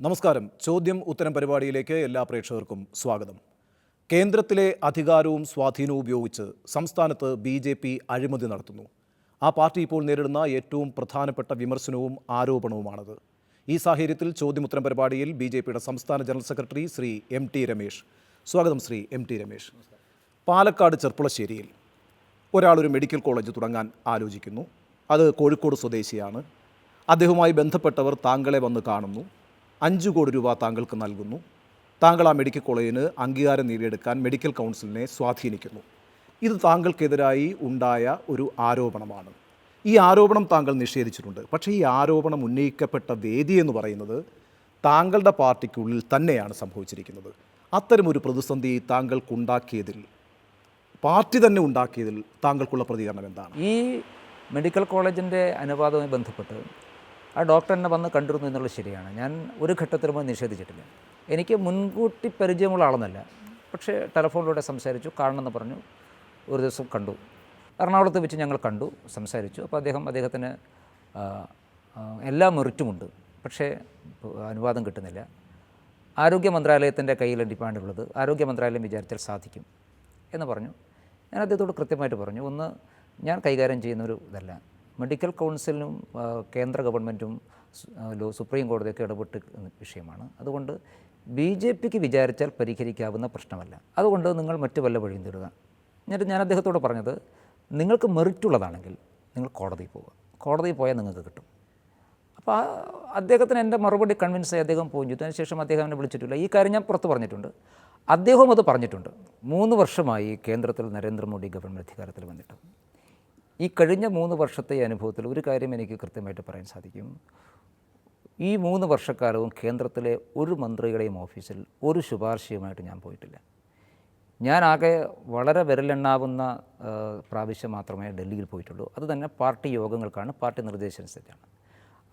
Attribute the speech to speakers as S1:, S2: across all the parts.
S1: നമസ്കാരം. ചോദ്യം ഉത്തരം പരിപാടിയിലേക്ക് എല്ലാ പ്രേക്ഷകർക്കും സ്വാഗതം. കേന്ദ്രത്തിലെ അധികാരവും സ്വാധീനവും ഉപയോഗിച്ച് സംസ്ഥാനത്ത് BJP അഴിമതി നടത്തുന്നു. ആ പാർട്ടി ഇപ്പോൾ നേരിടുന്ന ഏറ്റവും പ്രധാനപ്പെട്ട വിമർശനവും ആരോപണവുമാണത്. ഈ സാഹചര്യത്തിൽ ചോദ്യമുത്തരം പരിപാടിയിൽ BJPയുടെ സംസ്ഥാന general secretary Shri MT Ramesh. സ്വാഗതം ശ്രീ MT രമേശ്. പാലക്കാട് ചെർപ്പുളശ്ശേരിയിൽ ഒരാളൊരു മെഡിക്കൽ കോളേജ് തുടങ്ങാൻ ആലോചിക്കുന്നു. അത് കോഴിക്കോട് സ്വദേശിയാണ്. അദ്ദേഹവുമായി ബന്ധപ്പെട്ടവർ താങ്കളെ വന്ന് കാണുന്നു. 5 കോടി രൂപ താങ്കൾക്ക് നൽകുന്നു. താങ്കൾ ആ മെഡിക്കൽ കോളേജിന് അംഗീകാരം നേടിയെടുക്കാൻ മെഡിക്കൽ കൗൺസിലിനെ സ്വാധീനിക്കുന്നു. ഇത് താങ്കൾക്കെതിരായി ഉണ്ടായ ഒരു ആരോപണമാണ്. ഈ ആരോപണം താങ്കൾ നിഷേധിച്ചിട്ടുണ്ട്. പക്ഷേ ഈ ആരോപണം ഉന്നയിക്കപ്പെട്ട വേദി എന്ന് പറയുന്നത് താങ്കളുടെ പാർട്ടിക്കുള്ളിൽ തന്നെയാണ് സംഭവിച്ചിരിക്കുന്നത്. അത്തരമൊരു പ്രതിസന്ധി താങ്കൾക്കുണ്ടാക്കിയതിൽ, പാർട്ടി തന്നെ ഉണ്ടാക്കിയതിൽ താങ്കൾക്കുള്ള പ്രതികരണം എന്താണ്?
S2: ഈ മെഡിക്കൽ കോളേജിൻ്റെ അനുവാദവുമായി ബന്ധപ്പെട്ട് ആ ഡോക്ടർ എന്നെ വന്ന് കണ്ടിരുന്നു എന്നുള്ളത് ശരിയാണ്. ഞാൻ ഒരു ഘട്ടത്തിലും നിഷേധിച്ചിട്ടില്ല. എനിക്ക് മുൻകൂട്ടി പരിചയമുള്ള ആളൊന്നുമല്ല. പക്ഷേ ടെലഫോണിലൂടെ സംസാരിച്ചു, കാണണമെന്ന് പറഞ്ഞു. ഒരു ദിവസം കണ്ടു. എറണാകുളത്ത് വെച്ച് ഞങ്ങൾ കണ്ടു, സംസാരിച്ചു. അപ്പോൾ അദ്ദേഹത്തിന് എല്ലാ മെറിറ്റുമുണ്ട്. പക്ഷേ അനുവാദം കിട്ടുന്നില്ല. ആരോഗ്യ മന്ത്രാലയത്തിൻ്റെ കയ്യിലെ ഡിപ്പാർട്ട്മെൻറ്റുള്ളത്, ആരോഗ്യ മന്ത്രാലയം വിചാരിച്ചാൽ സാധിക്കും എന്ന് പറഞ്ഞു. ഞാൻ അദ്ദേഹത്തോട് കൃത്യമായിട്ട് പറഞ്ഞു, ഒന്ന്, ഞാൻ കൈകാര്യം ചെയ്യുന്നൊരു ഇതല്ല. മെഡിക്കൽ കൗൺസിലും കേന്ദ്ര ഗവൺമെൻറ്റും സുപ്രീം കോടതിയൊക്കെ ഇടപെട്ട് വിഷയമാണ്. അതുകൊണ്ട് BJPക്ക് വിചാരിച്ചാൽ പരിഹരിക്കാവുന്ന പ്രശ്നമല്ല. അതുകൊണ്ട് നിങ്ങൾ മറ്റു വല്ല വഴിയും തേടുക. എന്നിട്ട് ഞാൻ അദ്ദേഹത്തോട് പറഞ്ഞത്, നിങ്ങൾക്ക് മെറിറ്റുള്ളതാണെങ്കിൽ നിങ്ങൾ കോടതിയിൽ പോവുക. കോടതിയിൽ പോയാൽ നിങ്ങൾക്ക് കിട്ടും. അപ്പോൾ അദ്ദേഹത്തിന് എൻ്റെ മറുപടി കൺവിൻസായി അദ്ദേഹം പോയി ചെയ്തു. അതിനുശേഷം അദ്ദേഹം എന്നെ വിളിച്ചിട്ടില്ല. ഈ കാര്യം ഞാൻ പുറത്ത് പറഞ്ഞിട്ടുണ്ട്. അദ്ദേഹവും അത് പറഞ്ഞിട്ടുണ്ട്. 3 വർഷമായി കേന്ദ്രത്തിൽ നരേന്ദ്രമോദി ഗവൺമെൻറ് അധികാരത്തിൽ വന്നിട്ട്. ഈ കഴിഞ്ഞ 3 വർഷത്തെ അനുഭവത്തിൽ ഒരു കാര്യം എനിക്ക് കൃത്യമായിട്ട് പറയാൻ സാധിക്കും. ഈ 3 വർഷക്കാലവും കേന്ദ്രത്തിലെ ഒരു മന്ത്രിയുടെയും ഓഫീസിൽ ഒരു ശുപാർശയുമായിട്ട് ഞാൻ പോയിട്ടില്ല. ഞാനാകെ വളരെ വിരലെണ്ണാവുന്ന പ്രാവശ്യം മാത്രമേ ഡൽഹിയിൽ പോയിട്ടുള്ളൂ. അത് തന്നെ പാർട്ടി യോഗങ്ങൾക്കാണ്, പാർട്ടി നിർദ്ദേശമനുസരിച്ചാണ്.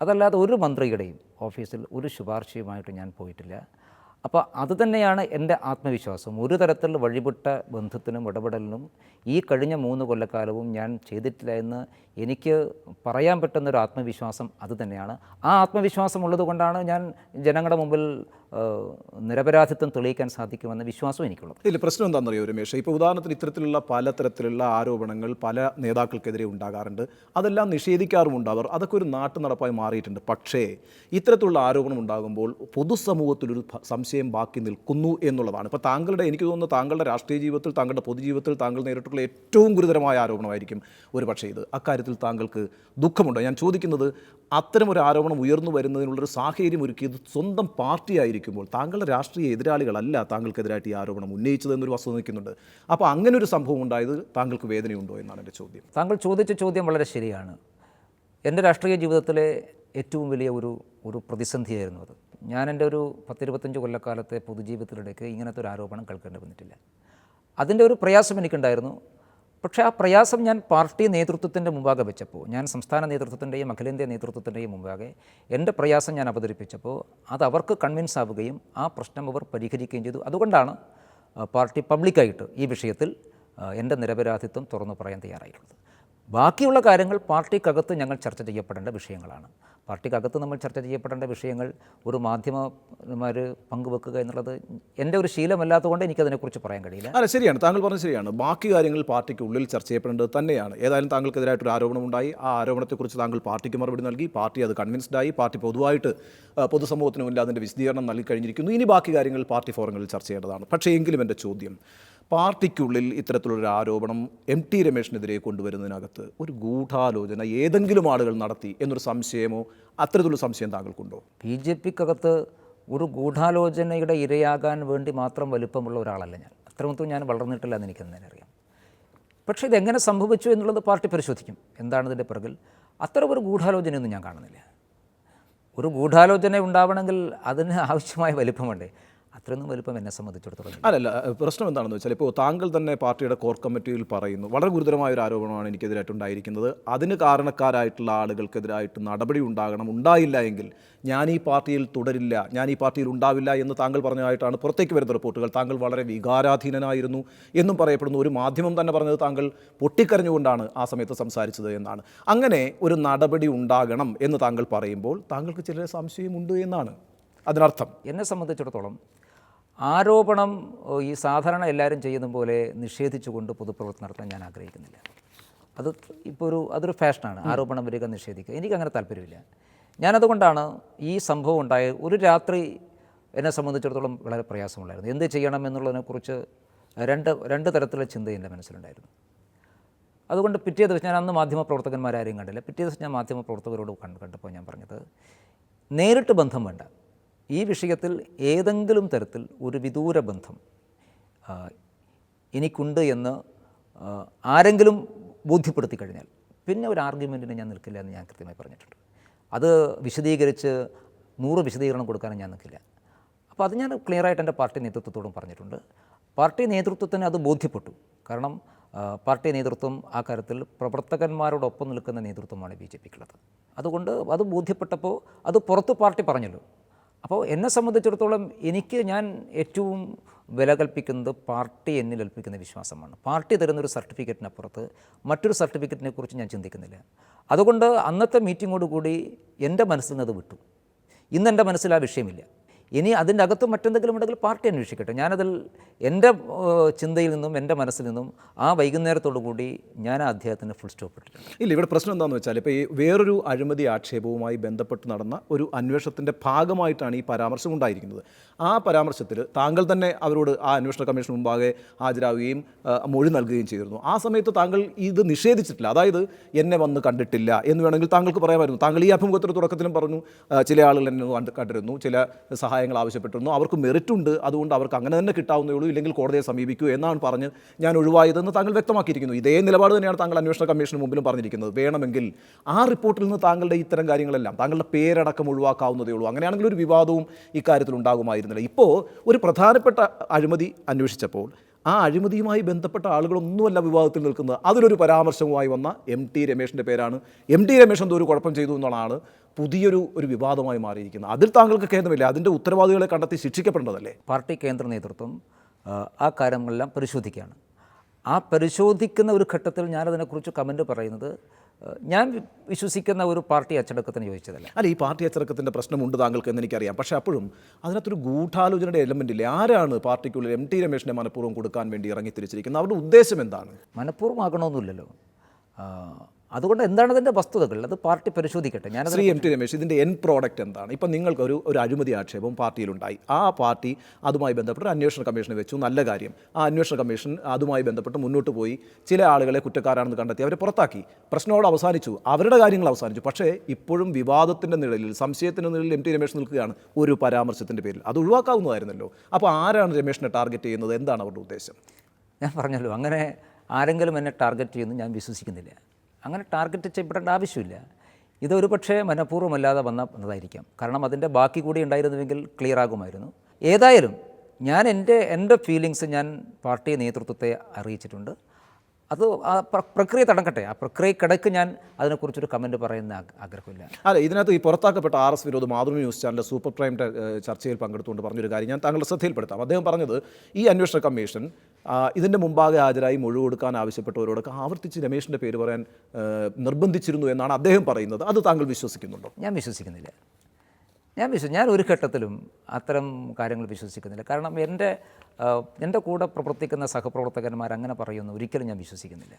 S2: അതല്ലാതെ ഒരു മന്ത്രിയുടെയും ഓഫീസിൽ ഒരു ശുപാർശയുമായിട്ട് ഞാൻ പോയിട്ടില്ല. അപ്പോൾ അതുതന്നെയാണ് എൻ്റെ ആത്മവിശ്വാസം. ഒരു തരത്തിൽ വഴിവിട്ട ബന്ധത്തിനും ഇടപെടലിനും ഈ കഴിഞ്ഞ 3 കൊല്ലക്കാലവും ഞാൻ ചെയ്തിട്ടില്ല എന്ന് എനിക്ക് പറയാൻ പറ്റുന്നൊരു ആത്മവിശ്വാസം അതുതന്നെയാണ്. ആ ആത്മവിശ്വാസം ഉള്ളതുകൊണ്ടാണ് ഞാൻ ജനങ്ങളുടെ മുമ്പിൽ നിരപരാധിത്വം തെളിയിക്കാൻ സാധിക്കുമെന്ന വിശ്വാസം എനിക്കുള്ളത്.
S1: ഇല്ല, പ്രശ്നം എന്താണെന്നറിയോ രമേശ്? ഇപ്പോൾ ഉദാഹരണത്തിന് ഇത്തരത്തിലുള്ള പലതരത്തിലുള്ള ആരോപണങ്ങൾ പല നേതാക്കൾക്കെതിരെ ഉണ്ടാകാറുണ്ട്. അതെല്ലാം നിഷേധിക്കാറുമുണ്ട് അവർ. അതൊക്കെ ഒരു നാട്ടു നടപ്പായി മാറിയിട്ടുണ്ട്. പക്ഷേ ഇത്തരത്തിലുള്ള ആരോപണം ഉണ്ടാകുമ്പോൾ പൊതുസമൂഹത്തിലൊരു സംശയം ബാക്കി നിൽക്കുന്നു എന്നുള്ളതാണ്. ഇപ്പോൾ എനിക്ക് തോന്നുന്നു താങ്കളുടെ രാഷ്ട്രീയ ജീവിതത്തിൽ, താങ്കളുടെ പൊതുജീവിതത്തിൽ താങ്കൾ നേരിട്ടുള്ള ഏറ്റവും ഗുരുതരമായ ആരോപണമായിരിക്കും ഒരു പക്ഷേ ഇത്. അക്കാര്യത്തിൽ താങ്കൾക്ക് ദുഃഖമുണ്ടോ? ഞാൻ ചോദിക്കുന്നത്, അത്തരമൊരു ആരോപണം ഉയർന്നു വരുന്നതിനുള്ളൊരു സാഹചര്യം ഒരുക്കിയത് സ്വന്തം പാർട്ടി ആയിരിക്കുമ്പോൾ താങ്കളുടെ രാഷ്ട്രീയ എതിരാളികളല്ല താങ്കൾക്കെതിരായിട്ട് ഈ ആരോപണം ഉന്നയിച്ചത് എന്നൊരു വസ്തുത നിൽക്കുന്നുണ്ട്. അപ്പോൾ അങ്ങനെ ഒരു സംഭവം ഉണ്ടായത് താങ്കൾക്ക് വേദനയുണ്ടോ എന്നാണ് എൻ്റെ ചോദ്യം.
S2: താങ്കൾ ചോദിച്ച ചോദ്യം വളരെ ശരിയാണ്. എൻ്റെ രാഷ്ട്രീയ ജീവിതത്തിലെ ഏറ്റവും വലിയ ഒരു പ്രതിസന്ധിയായിരുന്നു അത്. ഞാൻ എൻ്റെ ഒരു 10-25 കൊല്ലക്കാലത്തെ പൊതുജീവിതത്തിലിടയ്ക്ക് ഇങ്ങനത്തെ ഒരു ആരോപണം കേൾക്കേണ്ടി വന്നിട്ടില്ല. അതിൻ്റെ ഒരു പ്രയാസം എനിക്കുണ്ടായിരുന്നു. പക്ഷേ ആ പ്രയാസം ഞാൻ പാർട്ടി നേതൃത്വത്തിൻ്റെ മുമ്പാകെ വെച്ചപ്പോൾ, ഞാൻ സംസ്ഥാന നേതൃത്വത്തിൻ്റെയും അഖിലേന്ത്യാ നേതൃത്വത്തിൻ്റെയും മുമ്പാകെ എൻ്റെ പ്രയാസം ഞാൻ അവതരിപ്പിച്ചപ്പോൾ അത് അവർക്ക് കൺവിൻസ് ആവുകയും ആ പ്രശ്നം അവർ പരിഹരിക്കുകയും ചെയ്തു. അതുകൊണ്ടാണ് പാർട്ടി പബ്ലിക്കായിട്ട് ഈ വിഷയത്തിൽ എൻ്റെ നിരപരാധിത്വം തുറന്നു പറയാൻ തയ്യാറായിട്ടുള്ളത്. ബാക്കിയുള്ള കാര്യങ്ങൾ പാർട്ടിക്കകത്ത് ഞങ്ങൾ ചർച്ച ചെയ്യപ്പെടേണ്ട വിഷയങ്ങളാണ്. പാർട്ടിക്കകത്ത് നമ്മൾ ചർച്ച ചെയ്യപ്പെടേണ്ട വിഷയങ്ങൾ ഒരു മാധ്യമന്മാർ പങ്കുവെക്കുക എന്നുള്ളത് എൻ്റെ ഒരു ശീലമല്ലാത്തതുകൊണ്ട് എനിക്കതിനെക്കുറിച്ച് പറയാൻ കഴിയില്ല.
S1: അല്ല, ശരിയാണ്, താങ്കൾ പറഞ്ഞത് ശരിയാണ്. ബാക്കി കാര്യങ്ങൾ പാർട്ടിക്കുള്ളിൽ ചർച്ച ചെയ്യപ്പെടേണ്ടത് തന്നെയാണ്. ഏതായാലും താങ്കൾക്കെതിരായിട്ടൊരു ആരോപണം ഉണ്ടായി. ആ ആരോപണത്തെക്കുറിച്ച് താങ്കൾ പാർട്ടിക്ക് മറുപടി നൽകി. പാർട്ടി അത് കൺവിൻസ്ഡായി. പാർട്ടി പൊതുവായിട്ട് പൊതുസമൂഹത്തിന് മുന്നിൽ അതിൻ്റെ വിശദീകരണം നൽകി കഴിഞ്ഞിരിക്കുന്നു. ഇനി ബാക്കി കാര്യങ്ങൾ പാർട്ടി ഫോറങ്ങളിൽ ചർച്ച ചെയ്യേണ്ടതാണ്. പക്ഷേ എങ്കിലും എൻ്റെ ചോദ്യം, പാർട്ടിക്കുള്ളിൽ ഇത്തരത്തിലൊരു ആരോപണം MT രമേശിനെതിരെ കൊണ്ടുവരുന്നതിനകത്ത് ഒരു ഗൂഢാലോചന ഏതെങ്കിലും ആളുകൾ നടത്തി എന്നൊരു സംശയമോ അത്തരത്തിലുള്ള സംശയം താങ്കൾക്കുണ്ടോ?
S2: BJPക്കകത്ത് ഒരു ഗൂഢാലോചനയുടെ ഇരയാകാൻ വേണ്ടി മാത്രം വലിപ്പമുള്ള ഒരാളല്ല ഞാൻ. അത്രമൊന്നും ഞാൻ വളർന്നിട്ടില്ല എന്ന് എനിക്ക് തന്നെ അറിയാം. പക്ഷേ ഇതെങ്ങനെ സംഭവിച്ചു എന്നുള്ളത് പാർട്ടി പരിശോധിക്കും. എന്താണ് ഇതിൻ്റെ പിറകിൽ? അത്തരം ഒരു ഗൂഢാലോചനയൊന്നും ഞാൻ കാണുന്നില്ല. ഒരു ഗൂഢാലോചന ഉണ്ടാവണമെങ്കിൽ അതിന് ആവശ്യമായ വലിപ്പം വേണ്ടേ? അത്രയൊന്നും വലിപ്പം എന്നെ സംബന്ധിച്ചിടത്തോളം
S1: അല്ലല്ല. പ്രശ്നം എന്താണെന്ന് വെച്ചാൽ, ഇപ്പോൾ താങ്കൾ തന്നെ പാർട്ടിയുടെ കോർ കമ്മിറ്റിയിൽ പറയുന്നു, വളരെ ഗുരുതരമായ ഒരു ആരോപണമാണ് എനിക്കെതിരായിട്ടുണ്ടായിരിക്കുന്നത്. അതിന് കാരണക്കാരായിട്ടുള്ള ആളുകൾക്കെതിരായിട്ട് നടപടി ഉണ്ടാകണം. ഉണ്ടായില്ല എങ്കിൽ ഞാൻ ഈ പാർട്ടിയിൽ തുടരില്ല, ഞാൻ ഈ പാർട്ടിയിൽ ഉണ്ടാവില്ല എന്ന് താങ്കൾ പറഞ്ഞതായിട്ടാണ് പുറത്തേക്ക് വരുന്ന റിപ്പോർട്ടുകൾ. താങ്കൾ വളരെ വികാരാധീനനായിരുന്നു എന്നും പറയപ്പെടുന്നു. ഒരു മാധ്യമം തന്നെ പറഞ്ഞത് താങ്കൾ പൊട്ടിക്കരഞ്ഞുകൊണ്ടാണ് ആ സമയത്ത് സംസാരിച്ചത് എന്നാണ്. അങ്ങനെ ഒരു നടപടി ഉണ്ടാകണം എന്ന് താങ്കൾ പറയുമ്പോൾ താങ്കൾക്ക് ചില സംശയമുണ്ട് എന്നാണ്. അതിനർത്ഥം?
S2: എന്നെ സംബന്ധിച്ചിടത്തോളം ആരോപണം ഈ സാധാരണ എല്ലാവരും ചെയ്യുന്ന പോലെ നിഷേധിച്ചുകൊണ്ട് പൊതുപ്രവർത്തനം നടത്താൻ ഞാൻ ആഗ്രഹിക്കുന്നില്ല. അത് ഇപ്പോൾ അതൊരു ഫാഷനാണ്, ആരോപണം വരിക, നിഷേധിക്കുക. എനിക്കങ്ങനെ താല്പര്യമില്ല. ഞാനതുകൊണ്ടാണ് ഈ സംഭവം ഉണ്ടായ ഒരു രാത്രി എന്നെ സംബന്ധിച്ചിടത്തോളം വളരെ പ്രയാസമുണ്ടായിരുന്നു. എന്ത് ചെയ്യണം എന്നുള്ളതിനെക്കുറിച്ച് രണ്ട് തരത്തിലുള്ള ചിന്ത എൻ്റെ മനസ്സിലുണ്ടായിരുന്നു. അതുകൊണ്ട് പിറ്റേ ദിവസം ഞാൻ അന്ന് മാധ്യമപ്രവർത്തകന്മാരാരെയും കണ്ടില്ല. പിറ്റേ ദിവസം ഞാൻ മാധ്യമപ്രവർത്തകരോട് കണ്ടപ്പോൾ ഞാൻ പറഞ്ഞത്, നേരിട്ട് ബന്ധം വേണ്ട, ഈ വിഷയത്തിൽ ഏതെങ്കിലും തരത്തിൽ ഒരു വിദൂര ബന്ധം എനിക്കുണ്ട് എന്ന് ആരെങ്കിലും ബോധ്യപ്പെടുത്തി കഴിഞ്ഞാൽ പിന്നെ ഒരു ആർഗ്യുമെൻറ്റിന് ഞാൻ നിൽക്കില്ല എന്ന് ഞാൻ കൃത്യമായി പറഞ്ഞിട്ടുണ്ട്. അത് വിശദീകരിച്ച് 100 വിശദീകരണം കൊടുക്കാനും ഞാൻ നിൽക്കില്ല. അപ്പോൾ അത് ഞാൻ ക്ലിയറായിട്ട് എൻ്റെ പാർട്ടി നേതൃത്വത്തോടും പറഞ്ഞിട്ടുണ്ട്. പാർട്ടി നേതൃത്വത്തിന് അത് ബോധ്യപ്പെട്ടു. കാരണം പാർട്ടി നേതൃത്വം ആ കാര്യത്തിൽ പ്രവർത്തകന്മാരോടൊപ്പം നിൽക്കുന്ന നേതൃത്വമാണ് BJPക്കുള്ളത്. അതുകൊണ്ട് അത് ബോധ്യപ്പെട്ടപ്പോൾ അത് പുറത്ത് പാർട്ടി പറഞ്ഞല്ലോ. അപ്പോൾ എന്നെ സംബന്ധിച്ചിടത്തോളം ഞാൻ ഏറ്റവും വില കൽപ്പിക്കുന്നത് പാർട്ടി എന്നിൽ ഏൽപ്പിക്കുന്ന വിശ്വാസമാണ്. പാർട്ടി തരുന്നൊരു സർട്ടിഫിക്കറ്റിനപ്പുറത്ത് മറ്റൊരു സർട്ടിഫിക്കറ്റിനെ കുറിച്ച് ഞാൻ ചിന്തിക്കുന്നില്ല. അതുകൊണ്ട് അന്നത്തെ മീറ്റിങ്ങോടുകൂടി എൻ്റെ മനസ്സിൽ നിന്ന് അത് വിട്ടു. ഇന്ന് എൻ്റെ മനസ്സിൽ ആ വിഷയമില്ല. ഇനി അതിൻ്റെ അകത്ത് മറ്റെന്തെങ്കിലും ഉണ്ടെങ്കിൽ പാർട്ടി അന്വേഷിക്കട്ടെ. ഞാനതിൽ എൻ്റെ ചിന്തയിൽ നിന്നും എൻ്റെ മനസ്സിൽ നിന്നും ആ വൈകുന്നേരത്തോടു കൂടി ഞാൻ ആ അധ്യായത്തിന് ഫുൾ സ്റ്റോപ്പ് ഇട്ടിട്ടുണ്ട്.
S1: ഇല്ല, ഇവിടെ പ്രശ്നം എന്താണെന്ന് വെച്ചാൽ, ഇപ്പോൾ ഈ വേറൊരു അഴിമതി ആക്ഷേപവുമായി ബന്ധപ്പെട്ട് നടന്ന ഒരു അന്വേഷണത്തിൻ്റെ ഭാഗമായിട്ടാണ് ഈ പരാമർശം ഉണ്ടായിരിക്കുന്നത്. ആ പരാമർശത്തിൽ താങ്കൾ തന്നെ അവരോട് ആ അന്വേഷണ കമ്മീഷൻ മുമ്പാകെ ഹാജരാകുകയും മൊഴി നൽകുകയും ചെയ്തിരുന്നു. ആ സമയത്ത് താങ്കൾ ഇത് നിഷേധിച്ചിട്ടില്ല. അതായത് എന്നെ വന്ന് കണ്ടിട്ടില്ല എന്ന് വേണമെങ്കിൽ താങ്കൾക്ക് പറയാമായിരുന്നു. താങ്കൾ ഈ അഭിമുഖത്തിന് തുടക്കത്തിലും പറഞ്ഞു, ചില ആളുകൾ എന്നെ കണ്ടിരുന്നു, ചില സഹായങ്ങൾ ആവശ്യപ്പെട്ടിരുന്നു, അവർക്ക് മെറിറ്റ് ഉണ്ട്, അതുകൊണ്ട് അവർക്ക് അങ്ങനെ തന്നെ കിട്ടാവുന്നേ ഉള്ളൂ, ഇല്ലെങ്കിൽ കോടതിയെ സമീപിക്കൂ എന്നാണ് പറഞ്ഞ് ഞാൻ ഒഴിവായതെന്ന് താങ്കൾ വ്യക്തമാക്കിയിരിക്കുന്നു. ഇതേ നിലപാട് തന്നെയാണ് താങ്കൾ അന്വേഷണ കമ്മീഷന് മുമ്പിലും പറഞ്ഞിരിക്കുന്നത്. വേണമെങ്കിൽ ആ റിപ്പോർട്ടിൽ നിന്ന് താങ്കളുടെ ഇത്തരം കാര്യങ്ങളെല്ലാം, താങ്കളുടെ പേരടക്കം ഒഴിവാക്കാവുന്നതേ ഉള്ളൂ. അങ്ങനെയാണെങ്കിൽ ഒരു വിവാദവും ഇക്കാര്യത്തിൽ ഉണ്ടാകുമായിരുന്നില്ല. ഇപ്പോൾ ഒരു പ്രധാനപ്പെട്ട അഴിമതി അന്വേഷിച്ചപ്പോൾ ആ അഴിമതിയുമായി ബന്ധപ്പെട്ട ആളുകളൊന്നുമല്ല വിവാദത്തിൽ നിൽക്കുന്നത്. അതിലൊരു പരാമർശവുമായി വന്ന MT രമേശിൻ്റെ പേരാണ്. MT രമേശ് എന്തോ ഒരു കുഴപ്പം ചെയ്തു എന്നുള്ളതാണ് പുതിയൊരു വിവാദമായി മാറിയിരിക്കുന്നത്. അതിൽ താങ്കൾക്ക് ഖേദമില്ല? അതിൻ്റെ ഉത്തരവാദികളെ കണ്ടെത്തി ശിക്ഷിക്കപ്പെടേണ്ടതല്ലേ?
S2: പാർട്ടി കേന്ദ്ര നേതൃത്വം ആ കാര്യങ്ങളെല്ലാം പരിശോധിക്കുകയാണ്. ആ പരിശോധിക്കുന്ന ഒരു ഘട്ടത്തിൽ ഞാനതിനെക്കുറിച്ച് കമൻറ്റ് പറയുന്നത് ഞാൻ വിശ്വസിക്കുന്ന ഒരു പാർട്ടി അച്ചടക്കത്തിന് യോജിച്ചതല്ല.
S1: അല്ല, ഈ പാർട്ടി അച്ചടക്കത്തിൻ്റെ പ്രശ്നമുണ്ട് താങ്കൾക്ക് എന്ന് എനിക്കറിയാം. പക്ഷേ അപ്പോഴും അതിനകത്തൊരു ഗൂഢാലോചനയുടെ എലമെൻ്റ് ഇല്ലേ? ആരാണ് പാർട്ടിക്കുള്ളിൽ MT രമേശിനെ മനഃപൂർവ്വം കൊടുക്കാൻ വേണ്ടി ഇറങ്ങി തിരിച്ചിരിക്കുന്നത്? അവരുടെ ഉദ്ദേശം എന്താണ്?
S2: മനഃപൂർവ്വം ആകണമെന്നില്ലല്ലോ. അതുകൊണ്ട് എന്താണ് അതിൻ്റെ വസ്തുതകൾ? അത് പാർട്ടി പരിശോധിക്കട്ടെ.
S1: ശ്രീ MT രമേശ്, ഇതിൻ്റെ എൻ പ്രോഡക്റ്റ് എന്താണ്? ഇപ്പം നിങ്ങൾക്ക് ഒരു അഴിമതി ആക്ഷേപം പാർട്ടിയിലുണ്ടായി. ആ പാർട്ടി അതുമായി ബന്ധപ്പെട്ട് ഒരു അന്വേഷണ കമ്മീഷനെ വെച്ചു, നല്ല കാര്യം. ആ അന്വേഷണ കമ്മീഷൻ അതുമായി ബന്ധപ്പെട്ട് മുന്നോട്ട് പോയി ചില ആളുകളെ കുറ്റക്കാരാണെന്ന് കണ്ടെത്തി അവരെ പുറത്താക്കി. പ്രശ്നത്തോട് അവസാനിച്ചു, അവരുടെ കാര്യങ്ങൾ അവസാനിച്ചു. പക്ഷേ ഇപ്പോഴും വിവാദത്തിൻ്റെ നിഴലിൽ, സംശയത്തിൻ്റെ നിഴലിൽ MT രമേശ് നിൽക്കുകയാണ് ഒരു പരാമർശത്തിൻ്റെ പേരിൽ. അത് ഒഴിവാക്കാവുന്നതായിരുന്നല്ലോ. അപ്പോൾ ആരാണ് രമേശിനെ ടാർഗറ്റ് ചെയ്യുന്നത്? എന്താണ് അവരുടെ ഉദ്ദേശം?
S2: ഞാൻ പറഞ്ഞല്ലോ, അങ്ങനെ ആരെങ്കിലും എന്നെ ടാർഗറ്റ് ചെയ്യുന്നു ഞാൻ വിശ്വസിക്കുന്നില്ല. അങ്ങനെ ടാർഗറ്റ് ചെയ്യപ്പെടേണ്ട ആവശ്യമില്ല. ഇതൊരു പക്ഷേ മനഃപൂർവ്വമല്ലാതെ വന്നതായിരിക്കാം. കാരണം അതിൻ്റെ ബാക്കി കൂടി ഉണ്ടായിരുന്നുവെങ്കിൽ ക്ലിയർ ആകുമായിരുന്നു. ഏതായാലും ഞാൻ എൻ്റെ ഫീലിങ്സ് ഞാൻ പാർട്ടി നേതൃത്വത്തെ അറിയിച്ചിട്ടുണ്ട്. അത് ആ പ്രക്രിയ തടങ്കട്ടെ. ആ പ്രക്രിയക്കിടയ്ക്ക് ഞാൻ അതിനെക്കുറിച്ചൊരു കമൻറ്റ് പറയുന്ന ആഗ്രഹമില്ല.
S1: അല്ല, ഇതിനകത്ത് ഈ പുറത്താക്കപ്പെട്ട RS വിനോദ് മാതൃഭൂമി ന്യൂസ് ചാനലിൻ്റെ സൂപ്പർ പ്രൈം ചർച്ചയിൽ പങ്കെടുത്തുകൊണ്ട് പറഞ്ഞൊരു കാര്യം ഞാൻ താങ്കളുടെ ശ്രദ്ധയിൽപ്പെടുത്താം. അദ്ദേഹം പറഞ്ഞത്, ഈ അന്വേഷണ കമ്മീഷൻ ഇതിൻ്റെ മുമ്പാകെ ഹാജരായി മൊഴി കൊടുക്കാൻ ആവശ്യപ്പെട്ടവരോടൊക്കെ ആവർത്തിച്ച് രമേശിൻ്റെ പേര് പറയാൻ നിർബന്ധിച്ചിരുന്നു എന്നാണ് അദ്ദേഹം പറയുന്നത്. അത് താങ്കൾ വിശ്വസിക്കുന്നുണ്ടോ?
S2: ഞാൻ വിശ്വസിക്കുന്നില്ല. ഞാൻ ഒരു ഘട്ടത്തിലും അത്തരം കാര്യങ്ങൾ വിശ്വസിക്കുന്നില്ല. കാരണം എൻ്റെ കൂടെ പ്രവർത്തിക്കുന്ന സഹപ്രവർത്തകന്മാർ അങ്ങനെ പറയുമെന്ന് ഒരിക്കലും ഞാൻ വിശ്വസിക്കുന്നില്ല.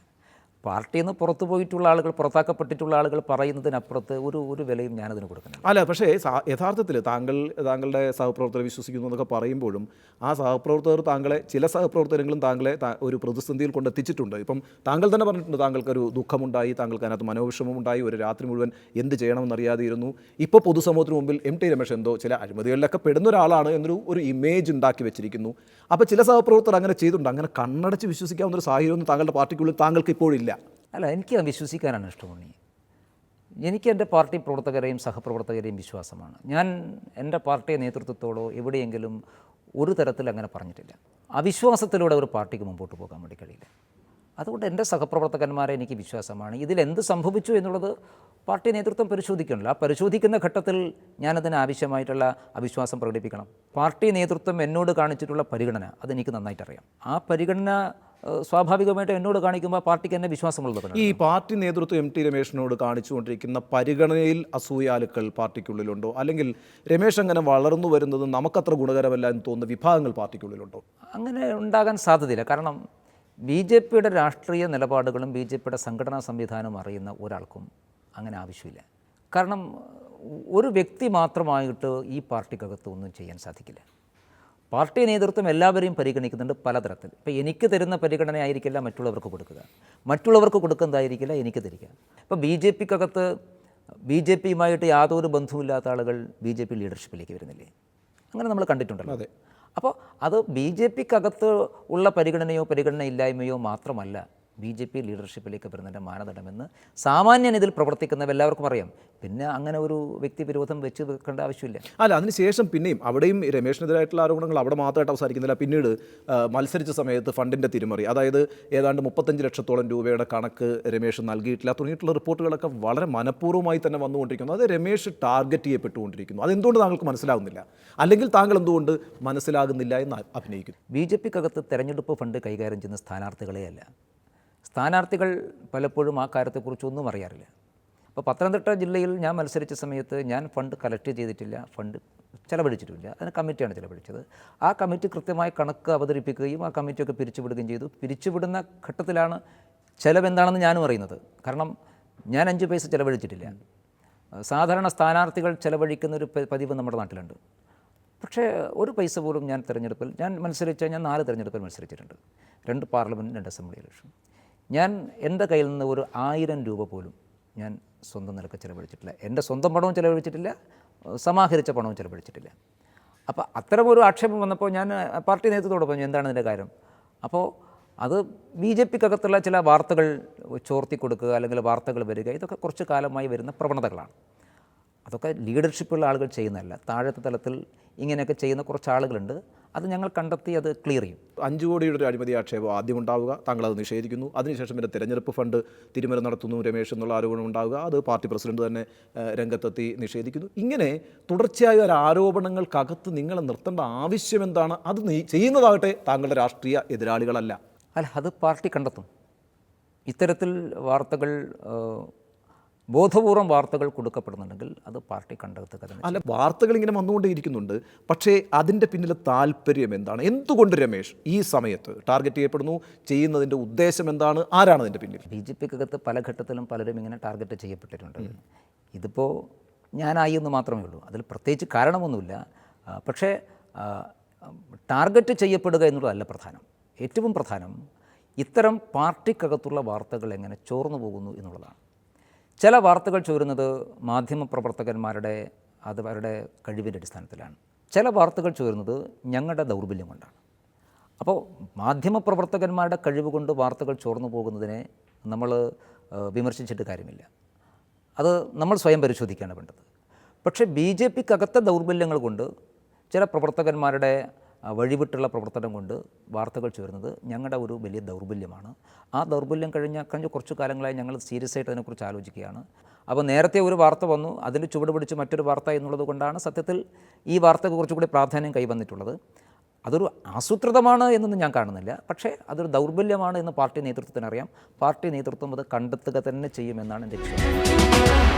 S2: പാർട്ടിയിൽ നിന്ന് പുറത്തു പോയിട്ടുള്ള ആളുകൾ, പുറത്താക്കപ്പെട്ടിട്ടുള്ള ആളുകൾ പറയുന്നതിനപ്പുറത്ത് ഒരു വിലയും ഞാനതിന് കൊടുക്കുന്നില്ല.
S1: അല്ല, പക്ഷേ യഥാർത്ഥത്തിൽ താങ്കളുടെ സഹപ്രവർത്തകരെ വിശ്വസിക്കുന്നു എന്നൊക്കെ പറയുമ്പോഴും ആ സഹപ്രവർത്തകർ ചില സഹപ്രവർത്തകരെങ്കിലും താങ്കളെ ഒരു പ്രതിസന്ധിയിൽ കൊണ്ടെത്തിച്ചിട്ടുണ്ട്. ഇപ്പം താങ്കൾ തന്നെ പറഞ്ഞിട്ടുണ്ട്, താങ്കൾക്കൊരു ദുഃഖമുണ്ടായി, താങ്കൾക്ക് അതിനകത്ത് മനോവിഷമമുണ്ടായി, ഒരു രാത്രി മുഴുവൻ എന്ത് ചെയ്യണമെന്നറിയാതെ ഇരുന്നു. ഇപ്പോൾ പൊതുസമൂഹത്തിന് മുമ്പിൽ MT രമേശ് എന്തോ ചില അഴിമതികളിലൊക്കെ പെടുന്ന ഒരാളാണ് എന്നൊരു ഇമേജ് ഉണ്ടാക്കി വെച്ചിരിക്കുന്നു. അപ്പോൾ ചില സഹപ്രവർത്തകർ അങ്ങനെ ചെയ്തിട്ടുണ്ട്. അങ്ങനെ കണ്ണടച്ച് വിശ്വസിക്കാവുന്ന ഒരു സാഹചര്യമൊന്നും താങ്കളുടെ പാർട്ടിക്കുള്ളിൽ താങ്കൾക്ക് ഇപ്പോഴില്ല.
S2: അല്ല, എനിക്ക് വിശ്വസിക്കാനാണ് ഇഷ്ടമുണ്ണി. എനിക്ക് എൻ്റെ പാർട്ടി പ്രവർത്തകരെയും സഹപ്രവർത്തകരെയും വിശ്വാസമാണ്. ഞാൻ എൻ്റെ പാർട്ടി നേതൃത്വത്തോടോ എവിടെയെങ്കിലും ഒരു തരത്തിൽ അങ്ങനെ പറഞ്ഞിട്ടില്ല. അവിശ്വാസത്തിലൂടെ ഒരു പാർട്ടിക്ക് മുമ്പോട്ട് പോകാൻ വേണ്ടി കഴിയില്ല. അതുകൊണ്ട് എൻ്റെ സഹപ്രവർത്തകന്മാരെ എനിക്ക് വിശ്വാസമാണ്. ഇതിലെന്ത് സംഭവിച്ചു എന്നുള്ളത് പാർട്ടി നേതൃത്വം പരിശോധിക്കണമല്ലോ. ആ പരിശോധിക്കുന്ന ഘട്ടത്തിൽ ഞാനതിന് ആവശ്യമായിട്ടുള്ള അവിശ്വാസം പ്രകടിപ്പിക്കണം. പാർട്ടി നേതൃത്വം എന്നോട് കാണിച്ചിട്ടുള്ള പരിഗണന അതെനിക്ക് നന്നായിട്ടറിയാം. ആ പരിഗണന സ്വാഭാവികമായിട്ട് എന്നോട് കാണിക്കുമ്പോൾ പാർട്ടിക്ക് എന്നെ വിശ്വാസമുള്ളത്.
S1: ഈ പാർട്ടി നേതൃത്വം എം ടി രമേശിനോട് കാണിച്ചുകൊണ്ടിരിക്കുന്ന പരിഗണനയിൽ അസൂയാലുക്കൾ പാർട്ടിക്കുള്ളിലുണ്ടോ, അല്ലെങ്കിൽ രമേശ് അങ്ങനെ വളർന്നു വരുന്നത് നമുക്കത്ര ഗുണകരമല്ല എന്ന് തോന്നുന്ന വിഭാഗങ്ങൾ പാർട്ടിക്കുള്ളിലുണ്ടോ?
S2: അങ്ങനെ ഉണ്ടാകാൻ സാധ്യതയില്ല. കാരണം BJPയുടെ രാഷ്ട്രീയ നിലപാടുകളും BJPയുടെ സംഘടനാ സംവിധാനവും അറിയുന്ന ഒരാൾക്കും അങ്ങനെ ആവശ്യമില്ല. കാരണം ഒരു വ്യക്തി മാത്രമായിട്ട് ഈ പാർട്ടിക്കകത്ത് ഒന്നും ചെയ്യാൻ സാധിക്കില്ല. പാർട്ടി നേതൃത്വം എല്ലാവരെയും പരിഗണിക്കുന്നുണ്ട് പലതരത്തിൽ. ഇപ്പോൾ എനിക്ക് തരുന്ന പരിഗണനയായിരിക്കില്ല മറ്റുള്ളവർക്ക് കൊടുക്കുക, മറ്റുള്ളവർക്ക് കൊടുക്കുന്നതായിരിക്കില്ല എനിക്ക് തരിക. ഇപ്പോൾ BJPക്കകത്ത് BJPയുമായിട്ട് യാതൊരു ബന്ധവുമില്ലാത്ത ആളുകൾ BJP ലീഡർഷിപ്പിലേക്ക് വരുന്നില്ലേ? അങ്ങനെ നമ്മൾ കണ്ടിട്ടുണ്ടല്ലോ.
S1: അതെ.
S2: അപ്പോൾ അത് BJPക്കകത്ത് ഉള്ള പരിഗണനയോ പരിഗണനയില്ലായ്മയോ മാത്രമല്ല BJP ലീഡർഷിപ്പിലേക്ക് വരുന്നതിൻ്റെ മാനദണ്ഡമെന്ന് സാമാന്യൻ ഇതിൽ പ്രവർത്തിക്കുന്നവ എല്ലാവർക്കും അറിയാം. പിന്നെ അങ്ങനെ ഒരു വ്യക്തിവിരോധം വെച്ച് വെക്കേണ്ട ആവശ്യമില്ല.
S1: അല്ല, അതിനുശേഷം പിന്നെയും അവിടെയും രമേശിനെതിരായിട്ടുള്ള ആരോപണങ്ങൾ അവിടെ മാത്രമായിട്ട് അവസാനിക്കുന്നില്ല. പിന്നീട് മത്സരിച്ച സമയത്ത് ഫണ്ടിൻ്റെ തിരിമറി, അതായത് ഏതാണ്ട് 35 ലക്ഷത്തോളം രൂപയുടെ കണക്ക് രമേശ് നൽകിയിട്ടില്ല തുടങ്ങിയിട്ടുള്ള റിപ്പോർട്ടുകളൊക്കെ വളരെ മനഃപൂർവ്വമായി തന്നെ വന്നുകൊണ്ടിരിക്കുന്നു. അത് രമേശ് ടാർഗറ്റ് ചെയ്യപ്പെട്ടുകൊണ്ടിരിക്കുന്നു. അതെന്തുകൊണ്ട് താങ്കൾക്ക് മനസ്സിലാകുന്നില്ല, അല്ലെങ്കിൽ താങ്കൾ എന്തുകൊണ്ട് മനസ്സിലാകുന്നില്ല എന്ന് അഭിനയിക്കുന്നു?
S2: BJPക്കകത്ത് തെരഞ്ഞെടുപ്പ് ഫണ്ട് കൈകാര്യം ചെയ്യുന്ന സ്ഥാനാർത്ഥികളെയല്ല. സ്ഥാനാർത്ഥികൾ പലപ്പോഴും ആ കാര്യത്തെക്കുറിച്ചൊന്നും അറിയാറില്ല. അപ്പോൾ പത്തനംതിട്ട ജില്ലയിൽ ഞാൻ മത്സരിച്ച സമയത്ത് ഞാൻ ഫണ്ട് കളക്ട് ചെയ്തിട്ടില്ല, ഫണ്ട് ചിലവഴിച്ചിട്ടില്ല. അതിന് കമ്മിറ്റിയാണ് ചിലവഴിച്ചത്. ആ കമ്മിറ്റി കൃത്യമായി കണക്ക് അവതരിപ്പിക്കുകയും ആ കമ്മിറ്റിയൊക്കെ പിരിച്ചുവിടുകയും ചെയ്തു. പിരിച്ചുവിടുന്ന ഘട്ടത്തിലാണ് ചിലവെന്താണെന്ന് ഞാനും അറിയുന്നത്. കാരണം ഞാൻ 5 പൈസ ചിലവഴിച്ചിട്ടില്ല. സാധാരണ സ്ഥാനാർത്ഥികൾ ചിലവഴിക്കുന്ന ഒരു പതിവ് നമ്മുടെ നാട്ടിലുണ്ട്. പക്ഷേ ഒരു പൈസ പോലും ഞാൻ മത്സരിച്ച 4 തെരഞ്ഞെടുപ്പിൽ മത്സരിച്ചിട്ടുണ്ട്. 2 പാർലമെൻറ്റ്, 2 അസംബ്ലി ഇലക്ഷൻ. ഞാൻ എൻ്റെ കയ്യിൽ നിന്ന് ഒരു 1000 രൂപ പോലും ഞാൻ സ്വന്തം നിലക്ക് ചിലവഴിച്ചിട്ടില്ല. എൻ്റെ സ്വന്തം പണവും ചിലവഴിച്ചിട്ടില്ല, സമാഹരിച്ച പണവും ചിലവഴിച്ചിട്ടില്ല. അപ്പോൾ അത്തരമൊരു ആക്ഷേപം വന്നപ്പോൾ ഞാൻ പാർട്ടി നേതൃത്വത്തോട് പറഞ്ഞു എന്താണ് ഇതിൻ്റെ കാര്യം. അപ്പോൾ അത് BJPക്കകത്തുള്ള ചില വാർത്തകൾ ചോർത്തി കൊടുക്കുക, അല്ലെങ്കിൽ വാർത്തകൾ വരിക, ഇതൊക്കെ കുറച്ച് കാലമായി വരുന്ന പ്രവണതകളാണ്. അതൊക്കെ ലീഡർഷിപ്പുള്ള ആളുകൾ ചെയ്യുന്നതല്ല. താഴത്തെ തലത്തിൽ ഇങ്ങനെയൊക്കെ ചെയ്യുന്ന കുറച്ച് ആളുകളുണ്ട്. അത് ഞങ്ങൾ കണ്ടെത്തി അത് ക്ലിയർ ചെയ്യും.
S1: 5 കോടിയുടെ ഒരു അഴിമതി ആക്ഷേപം ആദ്യം ഉണ്ടാവുക, താങ്കൾ അത് നിഷേധിക്കുന്നു. അതിനുശേഷം പിന്നെ തെരഞ്ഞെടുപ്പ് ഫണ്ട് തിരിമറി നടത്തുന്നു രമേശ് എന്നുള്ള ആരോപണം ഉണ്ടാവുക, അത് പാർട്ടി പ്രസിഡന്റ് തന്നെ രംഗത്തെത്തി നിഷേധിക്കുന്നു. ഇങ്ങനെ തുടർച്ചയായ ഒരു ആരോപണങ്ങൾക്കകത്ത് നിങ്ങളെ നിർത്തേണ്ട ആവശ്യം എന്താണ്? അത് ചെയ്യുന്നതാകട്ടെ താങ്കളുടെ രാഷ്ട്രീയ എതിരാളികളല്ല.
S2: അല്ല, അത് പാർട്ടി കണ്ടെത്തും. ഇത്തരത്തിൽ വാർത്തകൾ ബോധപൂർവം വാർത്തകൾ കൊടുക്കപ്പെടുന്നുണ്ടെങ്കിൽ അത് പാർട്ടി കണ്ടെത്തുക തന്നെ.
S1: അല്ല, വാർത്തകൾ ഇങ്ങനെ വന്നുകൊണ്ടേയിരിക്കുന്നുണ്ട്. പക്ഷേ അതിൻ്റെ പിന്നിലെ താല്പര്യം എന്താണ്? എന്തുകൊണ്ട് രമേശ് ഈ സമയത്ത് ടാർഗറ്റ് ചെയ്യപ്പെടുന്നു? ചെയ്യുന്നതിൻ്റെ ഉദ്ദേശം എന്താണ്? ആരാണ് അതിൻ്റെ പിന്നിൽ?
S2: BJPക്കകത്ത് പല ഘട്ടത്തിലും പലരും ഇങ്ങനെ ടാർഗറ്റ് ചെയ്യപ്പെട്ടിട്ടുണ്ട്. ഇതിപ്പോൾ ഞാനായി എന്ന് മാത്രമേ ഉള്ളൂ. അതിൽ പ്രത്യേകിച്ച് കാരണമൊന്നുമില്ല. പക്ഷേ ടാർഗറ്റ് ചെയ്യപ്പെടുക എന്നുള്ളതല്ല പ്രധാനം. ഏറ്റവും പ്രധാനം ഇത്തരം പാർട്ടിക്കകത്തുള്ള വാർത്തകൾ എങ്ങനെ ചോർന്നു പോകുന്നു എന്നുള്ളതാണ്. ചില വാർത്തകൾ ചോരുന്നത് മാധ്യമപ്രവർത്തകന്മാരുടെ അവരുടെ കഴിവിൻ്റെ അടിസ്ഥാനത്തിലാണ്. ചില വാർത്തകൾ ചോരുന്നത് ഞങ്ങളുടെ ദൗർബല്യം കൊണ്ടാണ്. അപ്പോൾ മാധ്യമപ്രവർത്തകന്മാരുടെ കഴിവ് കൊണ്ട് വാർത്തകൾ ചോർന്നു പോകുന്നതിനെ നമ്മൾ വിമർശിച്ചിട്ട് കാര്യമില്ല. അത് നമ്മൾ സ്വയം പരിശോധിക്കുകയാണ് വേണ്ടത്. പക്ഷേ BJPക്കകത്തെ ദൗർബല്യങ്ങൾ കൊണ്ട്, ചില പ്രവർത്തകന്മാരുടെ വഴിവിട്ടുള്ള പ്രവർത്തനം കൊണ്ട് വാർത്തകൾ ചേരുന്നത് ഞങ്ങളുടെ ഒരു വലിയ ദൗർബല്യമാണ്. ആ ദൗർബല്യം കഴിഞ്ഞ കുറച്ച് കാലങ്ങളായി ഞങ്ങൾ സീരിയസ് ആയിട്ട് അതിനെക്കുറിച്ച് ആലോചിക്കുകയാണ്. അപ്പോൾ നേരത്തെ ഒരു വാർത്ത വന്നു, അതിന് ചുവട് പിടിച്ച് മറ്റൊരു വാർത്ത എന്നുള്ളത് കൊണ്ടാണ് സത്യത്തിൽ ഈ വാർത്തയ്ക്ക് കുറച്ചുകൂടി പ്രാധാന്യം കൈവന്നിട്ടുള്ളത്. അതൊരു ആസൂത്രിതമാണ് എന്നൊന്നും ഞാൻ കാണുന്നില്ല. പക്ഷേ അതൊരു ദൗർബല്യമാണ് എന്ന് പാർട്ടി നേതൃത്വത്തിനറിയാം. പാർട്ടി നേതൃത്വം അത് കണ്ടെത്തുക തന്നെ ചെയ്യുമെന്നാണ് എൻ്റെ വിശ്വാസം.